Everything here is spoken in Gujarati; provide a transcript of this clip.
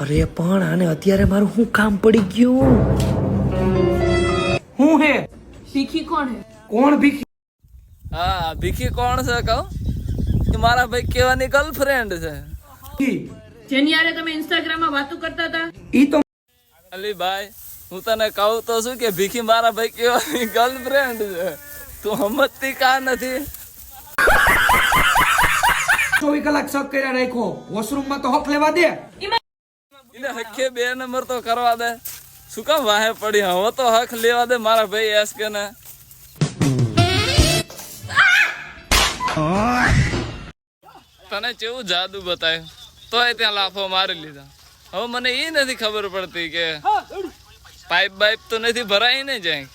અરે પણ આને અત્યારે મારું શું કામ પડી ગયું? હું હે ભીખી કોણ હે? કોણ ભીખી? હા ભીખી કોણ છે કહું? એ મારા ભાઈ કેવાની ગર્લફ્રેન્ડ છે. જેની યારે તમે ઇન્સ્ટાગ્રામ માં વાતો કરતા હતા ઈ તો અલી ભાઈ હું તને કહું તો શું કે ભીખી મારા ભાઈ કેવાની ગર્લફ્રેન્ડ છે. તું સમજતી કા નથી? 24 કલાક શક કર્યા રાખ્યો. વોશરૂમ માં તો હક લેવા દે. એને હકે 2 નંબર તો કરવા દે. શું કામ વાહે પડી? હવે તો હક લેવા દે મારા ભાઈ એસ કે ને. તને કેવું જાદુ બતાવ્યું તોય ત્યાં લાફો મારી લીધા. હવે મને એ નથી ખબર પડતી કે પાઇપ બાઇપ તો નથી ભરાઈ ને જાય.